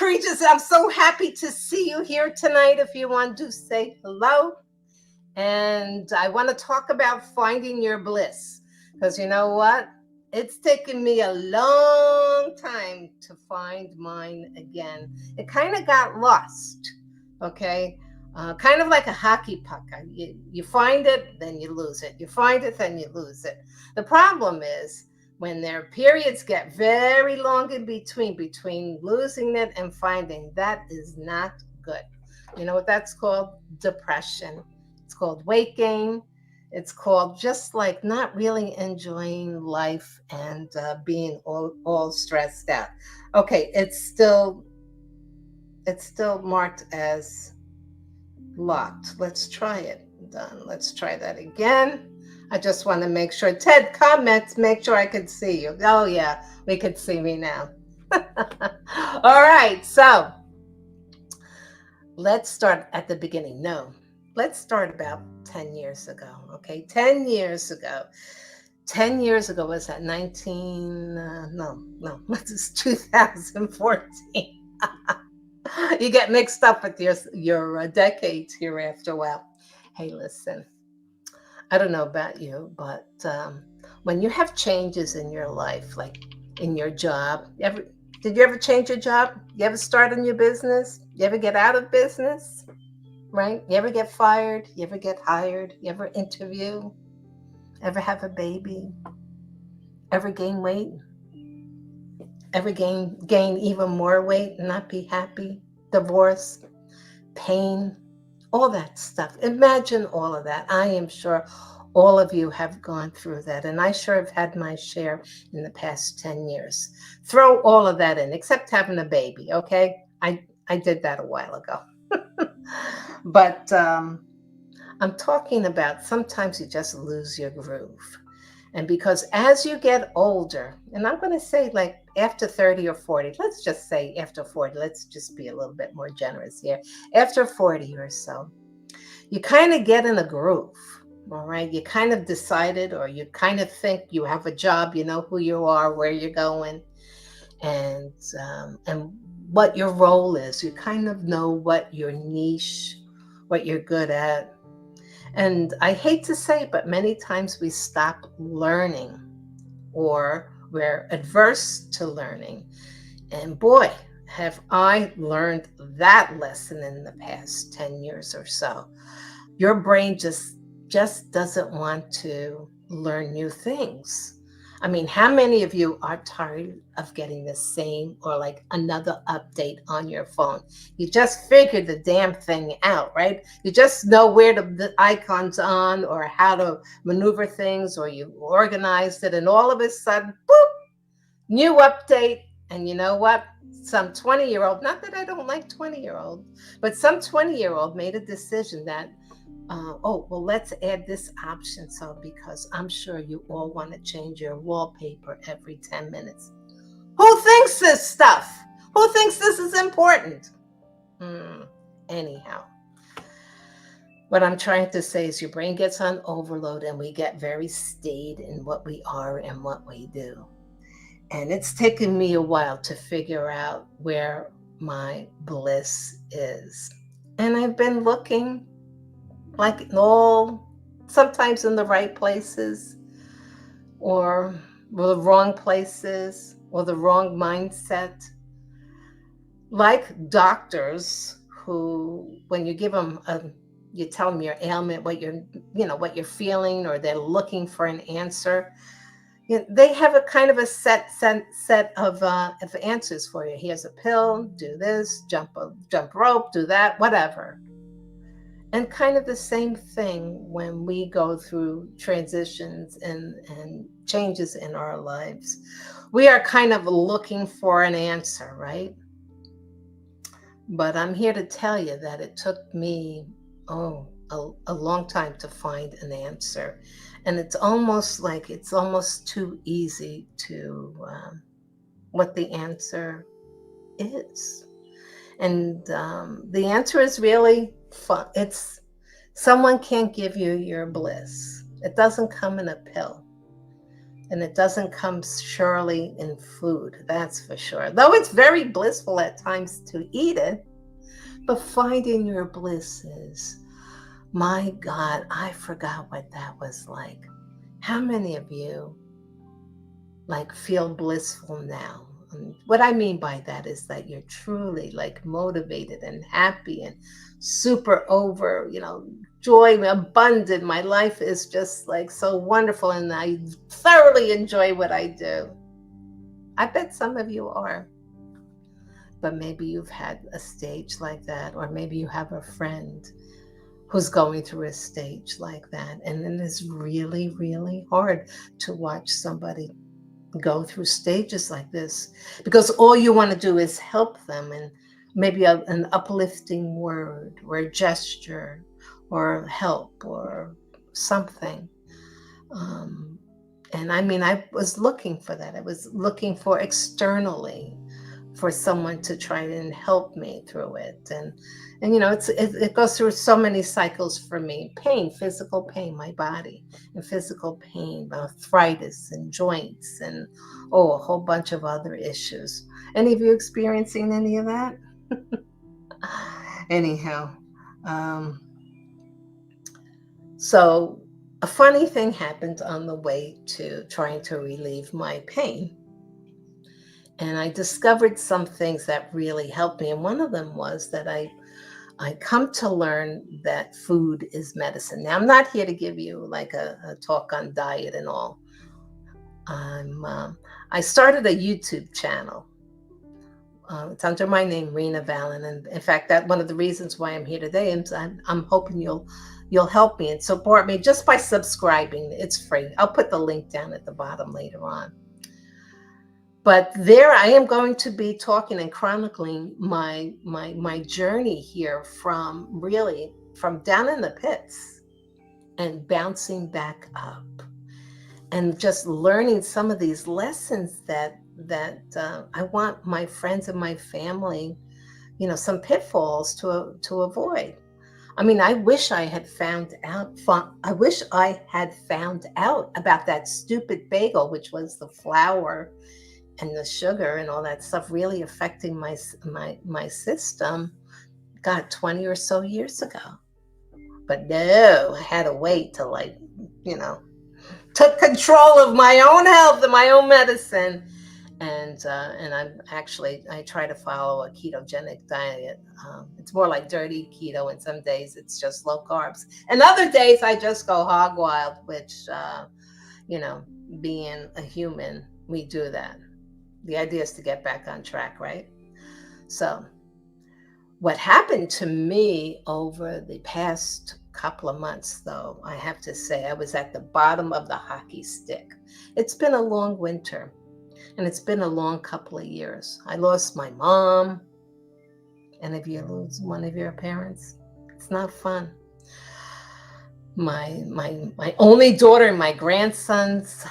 Creatures, I'm so happy to see you here tonight. If you want to say hello, and I want to talk about finding your bliss. Because you know what? It's taken me a long time to find mine again. It kind of got lost, okay? Kind of like a hockey puck. You find it, then you lose it. You find it, then you lose it. The problem is when their periods get very long in between losing it and finding, that is not good. You know what that's called? Depression. It's called weight gain. It's called just like not really enjoying life and being all stressed out. Okay, it's still marked as locked. Let's try it. Done. Let's try that again. I just want to make sure. Ted, comments, make sure I can see you. Oh, yeah, we can see me now. All right, so let's start at the beginning. No, let's start about 10 years ago. Okay, 10 years ago. 10 years ago was that 19, no, this is 2014. You get mixed up with your decades here after a while. Hey, listen, I don't know about you, but when you have changes in your life, like in your job, did you ever change your job? You ever start a new business? You ever get out of business? Right? You ever get fired? You ever get hired? You ever interview? Ever have a baby? Ever gain weight? Ever gain even more weight and not be happy? Divorce, pain, all that stuff. Imagine all of that. I am sure all of you have gone through that, and I sure have had my share in the past 10 years. Throw all of that in, except having a baby, okay? I did that a while ago. But I'm talking about sometimes you just lose your groove. And because as you get older, and I'm going to say like after 30 or 40, let's just say after 40, let's just be a little bit more generous here. After 40 or so, you kind of get in a groove, all right? You kind of decided, or you kind of think you have a job, you know who you are, where you're going, and what your role is. You kind of know what your niche, what you're good at. And I hate to say it, but many times we stop learning or we're adverse to learning. And boy, have I learned that lesson in the past 10 years or so. Your brain just doesn't want to learn new things. I mean, how many of you are tired of getting the same or like another update on your phone? You just figured the damn thing out, right? You just know where the icons on or how to maneuver things, or you organized it, and all of a sudden, boop, new update. And you know what? Some 20-year-old, not that I don't like 20-year-old, but some 20-year-old made a decision that oh, well, let's add this option. So, because I'm sure you all want to change your wallpaper every 10 minutes. Who thinks this stuff? Who thinks this is important? Anyhow, what I'm trying to say is your brain gets on overload and we get very staid in what we are and what we do. And it's taken me a while to figure out where my bliss is. And I've been looking like all, sometimes in the right places or the wrong places or the wrong mindset. Like doctors who, when you give them you tell them your ailment, what what you're feeling, or they're looking for an answer. They have a kind of a set of answers for you. Here's a pill, do this, jump rope, do that, whatever. And kind of the same thing when we go through transitions and changes in our lives. We are kind of looking for an answer, right? But I'm here to tell you that it took me, a long time to find an answer. And it's almost too easy to what the answer is. And the answer is really fun. It's someone can't give you your bliss. It doesn't come in a pill. And it doesn't come surely in food, that's for sure. Though it's very blissful at times to eat it, but finding your bliss is, my God, I forgot what that was like. How many of you like feel blissful now? And what I mean by that is that you're truly like motivated and happy and super over, joy, abundant. My life is just like so wonderful and I thoroughly enjoy what I do. I bet some of you are, but maybe you've had a stage like that, or maybe you have a friend who's going through a stage like that. And it is really, really hard to watch somebody go through stages like this, because all you want to do is help them, and maybe an uplifting word or a gesture or help or something. Um, and I mean, I was looking for that. I was looking for externally for someone to try and help me through it. And it goes through so many cycles for me. Pain, physical pain, my body, and physical pain, arthritis and joints, and a whole bunch of other issues. Any of you experiencing any of that? Anyhow, um, so a funny thing happened on the way to trying to relieve my pain. And I discovered some things that really helped me. And one of them was that I come to learn that food is medicine. Now, I'm not here to give you like a talk on diet and all. I started a YouTube channel. It's under my name, Rina Valan, and in fact, that one of the reasons why I'm here today. And I'm hoping you'll help me and support me just by subscribing. It's free. I'll put the link down at the bottom later on. But there I am going to be talking and chronicling my journey here from down in the pits and bouncing back up, and just learning some of these lessons that I want my friends and my family, some pitfalls to avoid. I mean, I wish I had found out. I wish I had found out about that stupid bagel, which was the flour and the sugar and all that stuff really affecting my system. God, 20 or so years ago. But no, I had to wait till took control of my own health and my own medicine. And I try to follow a ketogenic diet. It's more like dirty keto, and some days it's just low carbs, and other days I just go hog wild, which being a human, we do that. The idea is to get back on track, right? So what happened to me over the past couple of months, though, I have to say, I was at the bottom of the hockey stick. It's been a long winter, and it's been a long couple of years. I lost my mom. And if you lose one of your parents, it's not fun. My only daughter and my grandsons,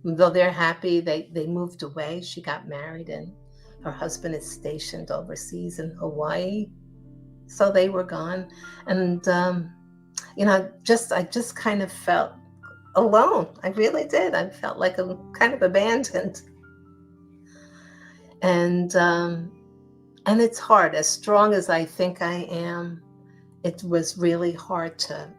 though they're happy, they moved away. She got married, and her husband is stationed overseas in Hawaii. So they were gone. And, I just kind of felt alone. I really did. I felt like I'm kind of abandoned. And it's hard. As strong as I think I am, it was really hard to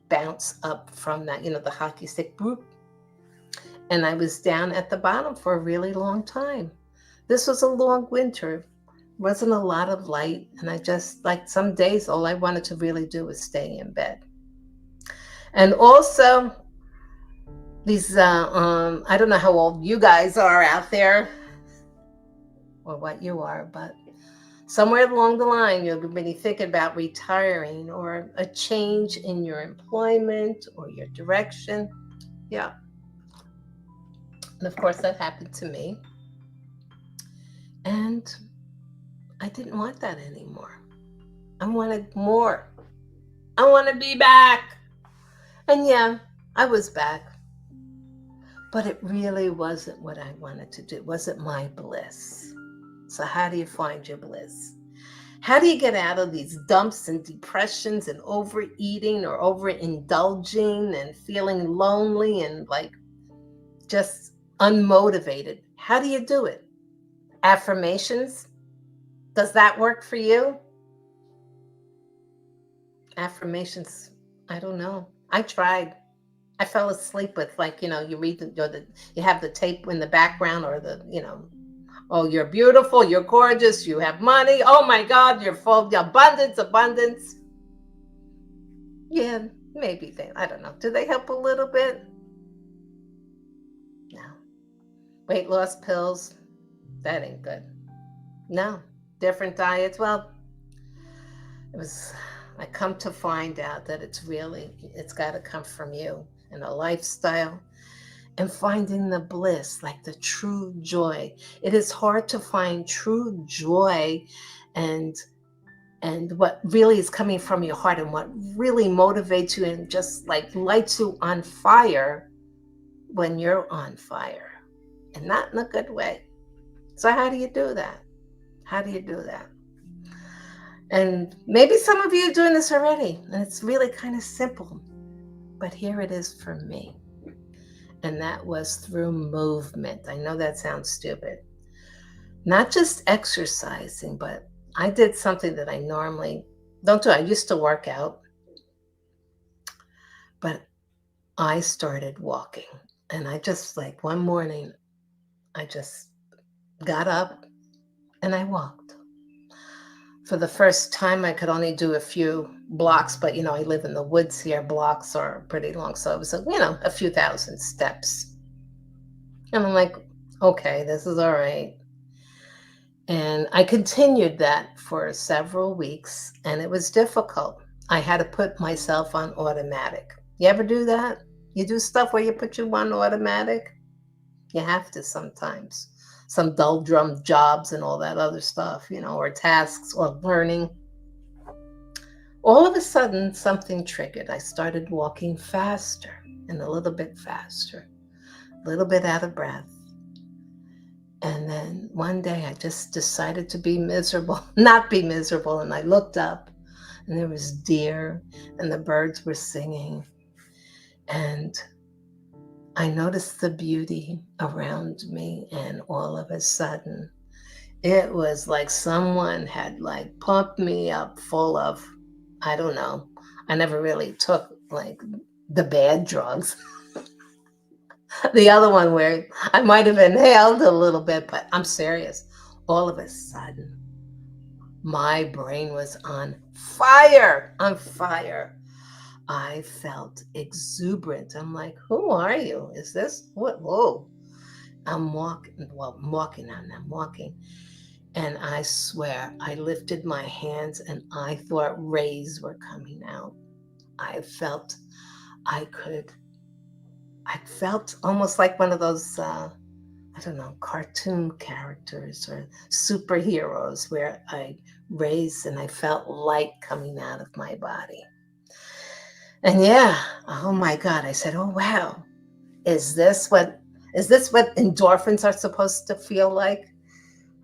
bounce up from that, the hockey stick group. And I was down at the bottom for a really long time. This was a long winter. Wasn't a lot of light. And I just, like, some days, all I wanted to really do was stay in bed. And also, these, I don't know how old you guys are out there or what you are, but somewhere along the line, you'll be thinking about retiring or a change in your employment or your direction. Yeah. And of course, that happened to me. And I didn't want that anymore. I wanted more. I want to be back. And yeah, I was back. But it really wasn't what I wanted to do. It wasn't my bliss. So how do you find your bliss? How do you get out of these dumps and depressions and overeating or overindulging and feeling lonely and like just unmotivated? How do you do it? Affirmations? Does that work for you? Affirmations, I don't know. I tried. I fell asleep with, like, you read you have the tape in the background, or oh, you're beautiful, you're gorgeous, you have money. Oh my God, you're full of abundance, abundance. Yeah, maybe I don't know. Do they help a little bit? No. Weight loss pills, that ain't good. No. Different diets. Well, it was, I come to find out that it's got to come from you and a lifestyle and finding the bliss, like the true joy. It is hard to find true joy and what really is coming from your heart and what really motivates you and just like lights you on fire when you're on fire, and not in a good way. So how do you do that? How do you do that? And maybe some of you are doing this already, and it's really kind of simple, but here it is for me. And that was through movement. I know that sounds stupid. Not just exercising, but I did something that I normally don't do. I used to work out, but I started walking. And I just, like, one morning, I just got up and I walked. For the first time, I could only do a few blocks, but I live in the woods here. Blocks are pretty long. So it was, a few thousand steps. And I'm like, okay, this is all right. And I continued that for several weeks, and it was difficult. I had to put myself on automatic. You ever do that? You do stuff where you put you on automatic? You have to sometimes. Some dull drum jobs and all that other stuff, or tasks or learning. All of a sudden, something triggered. I started walking faster and a little bit faster, a little bit out of breath. And then one day I just decided to be miserable, not be miserable. And I looked up and there was deer and the birds were singing. And I noticed the beauty around me. And all of a sudden, it was like someone had like pumped me up full of, I don't know. I never really took like the bad drugs. The other one where I might have inhaled a little bit, but I'm serious. All of a sudden, my brain was on fire, on fire. I felt exuberant. I'm like, who are you? Is this what? Whoa. I'm walking, and I'm walking. And I swear, I lifted my hands and I thought rays were coming out. I felt I could, I felt almost like one of those, I don't know, cartoon characters or superheroes where I raised and I felt light coming out of my body. And yeah, oh my God, I said, oh wow, is this what endorphins are supposed to feel like?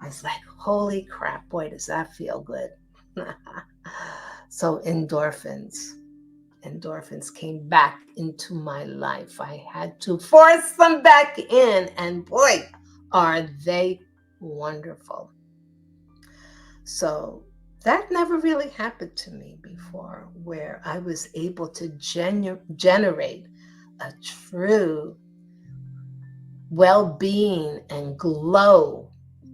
I was like, holy crap, boy, does that feel good. So endorphins came back into my life. I had to force them back in, and boy, are they wonderful. So that never really happened to me before, where I was able to generate a true well-being and glow,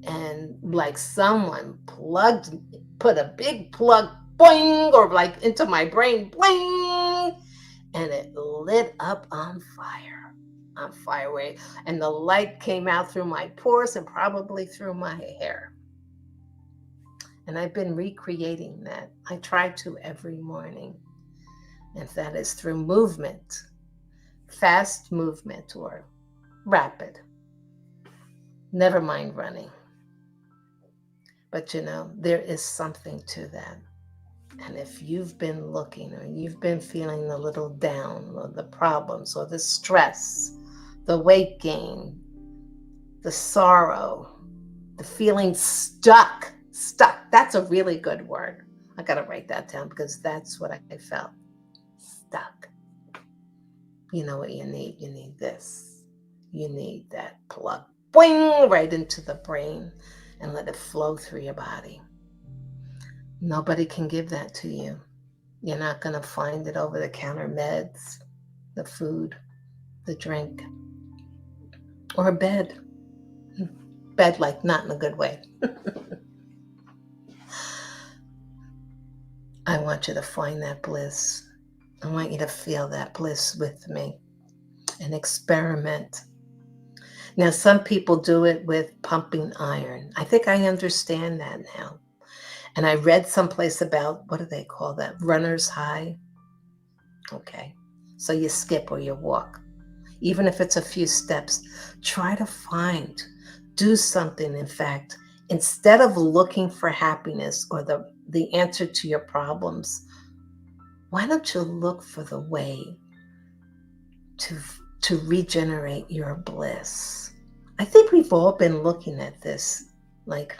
and like someone put a big plug, boing, or like into my brain, boing, and it lit up on fire, and the light came out through my pores and probably through my hair. And I've been recreating that. I try to every morning, if that is through movement, fast movement or rapid. Never mind running. But there is something to that. And if you've been looking or you've been feeling a little down, or the problems or the stress, the weight gain, the sorrow, the feeling stuck Stuck. That's a really good word. I got to write that down because that's what I felt. Stuck. You know what you need? You need this. You need that plug. Boing! Right into the brain and let it flow through your body. Nobody can give that to you. You're not going to find it over the counter meds, the food, the drink, or a bed. Bed, like, not in a good way. I want you to find that bliss. I want you to feel that bliss with me and experiment. Now, some people do it with pumping iron. I think I understand that now. And I read someplace about, what do they call that? Runner's high. Okay. So you skip or you walk. Even if it's a few steps, try to do something. In fact, instead of looking for happiness or the answer to your problems, why don't you look for the way to regenerate your bliss? I think we've all been looking at this like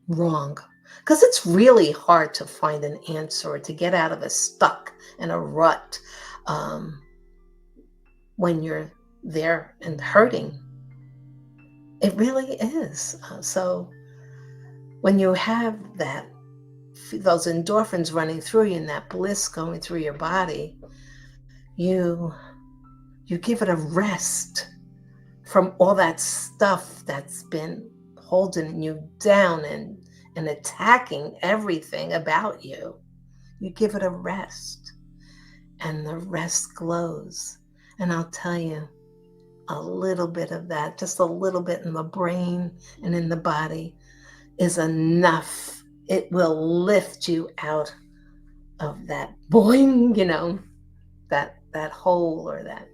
wrong, because it's really hard to find an answer or to get out of a stuck and a rut when you're there and hurting. It really is. So when you have those endorphins running through you and that bliss going through your body, you give it a rest from all that stuff that's been holding you down and attacking everything about you. You give it a rest, and the rest glows. And I'll tell you, a little bit of that, just a little bit in the brain and in the body, is enough. It will lift you out of that boing, that hole, or that,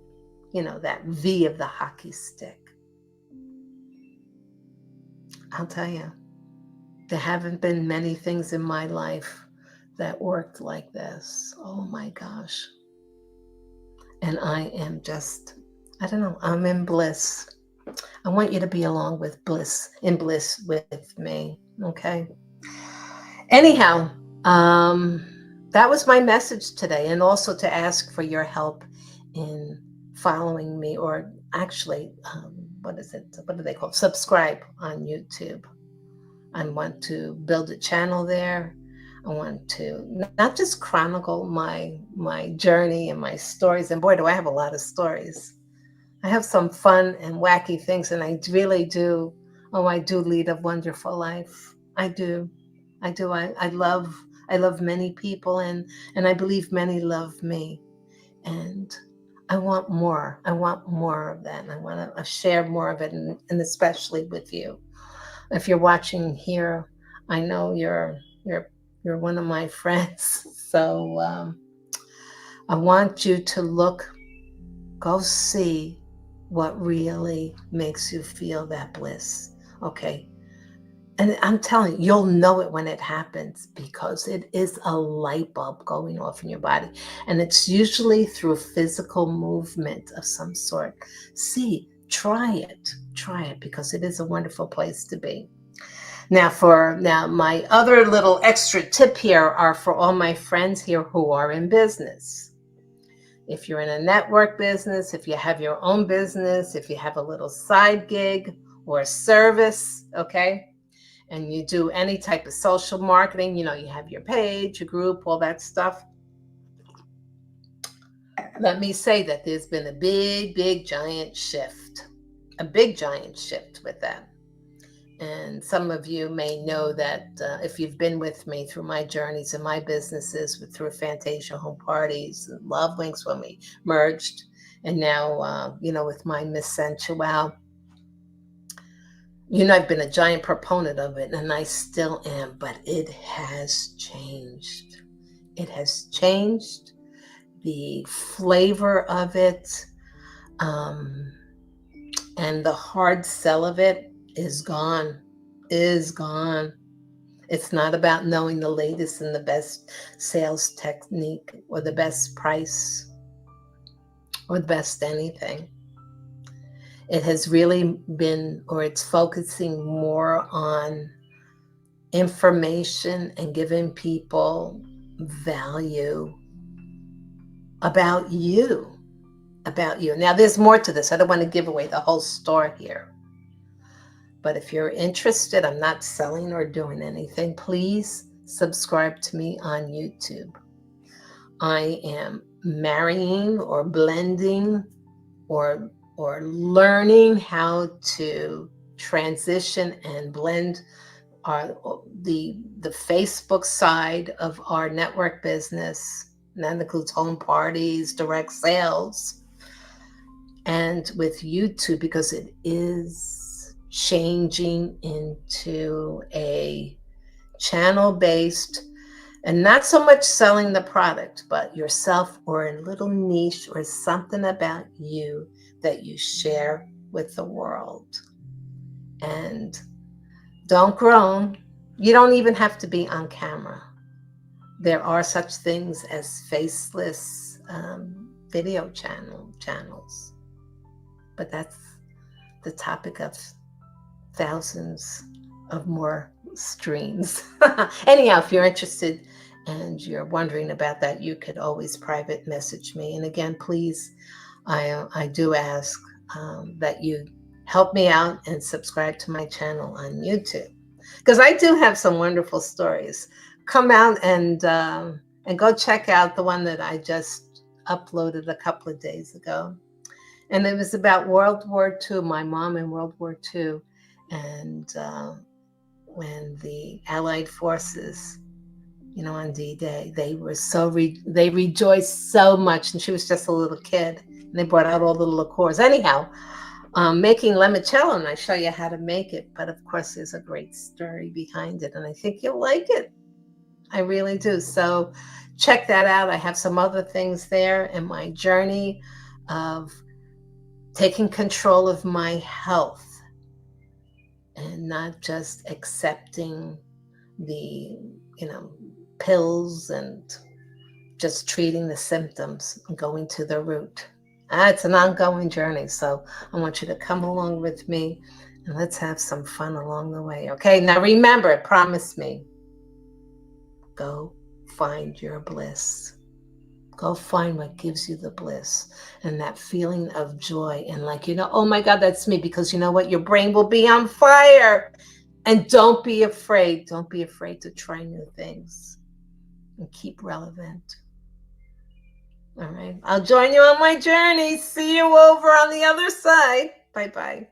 that V of the hockey stick. I'll tell you, there haven't been many things in my life that worked like this. Oh my gosh. And I am just, I don't know, I'm in bliss. I want you to be along with in bliss with me, okay? Anyhow, that was my message today, and also to ask for your help in following me, or actually, what do they call it? Subscribe on YouTube. I want to build a channel there. I want to not just chronicle my journey and my stories, and boy, do I have a lot of stories. I have some fun and wacky things, and I really do. Oh, I do lead a wonderful life. I do. I love many people, and I believe many love me. And I want more. I want more of that. And I want to share more of it, and especially with you. If you're watching here, I know you're one of my friends. So I want you to go see what really makes you feel that bliss. Okay. And I'm telling you, you'll know it when it happens, because it is a light bulb going off in your body. And it's usually through physical movement of some sort. Try it, because it is a wonderful place to be. Now, my other little extra tip here are for all my friends here who are in business. If you're in a network business, if you have your own business, if you have a little side gig or a service, okay, and you do any type of social marketing, you have your page, your group, all that stuff. Let me say that there's been a big, giant shift, with that. And some of you may know that if you've been with me through my journeys and my businesses, through Fantasia Home Parties, and Love Links when we merged, and now, with my Miss Sensual, I've been a giant proponent of it, and I still am, but it has changed. It has changed. The flavor of it, and the hard sell of it is gone. It's not about knowing the latest and the best sales technique or the best price or the best anything. It has really been, or it's focusing more on information and giving people value about you. About you. Now, there's more to this. I don't want to give away the whole story here. But if you're interested, I'm not selling or doing anything. Please subscribe to me on YouTube. I am marrying or blending or learning how to transition and blend our the Facebook side of our network business, and that includes home parties, direct sales, and with YouTube, because it is changing into a channel based, and not so much selling the product, but yourself or a little niche or something about you that you share with the world. And don't groan. You don't even have to be on camera. There are such things as faceless video channels, but that's the topic of thousands of more streams. Anyhow, if you're interested and you're wondering about that, you could always private message me. And again, please, I do ask that you help me out and subscribe to my channel on YouTube, because I do have some wonderful stories. Come out and go check out the one that I just uploaded a couple of days ago. And it was about World War II, my mom in World War II. And when the Allied forces, on D-Day, they were they rejoiced so much. And she was just a little kid. And they brought out all the liqueurs. Anyhow, making limoncello, and I show you how to make it. But of course, there's a great story behind it. And I think you'll like it. I really do. So check that out. I have some other things there in my journey of taking control of my health and not just accepting the, pills and just treating the symptoms and going to the root. It's an ongoing journey. So I want you to come along with me and let's have some fun along the way. Okay. Now remember, promise me, go find your bliss. Go find what gives you the bliss and that feeling of joy. And oh my God, that's me. Because you know what? Your brain will be on fire. And don't be afraid. Don't be afraid to try new things and keep relevant. All right. I'll join you on my journey. See you over on the other side. Bye-bye.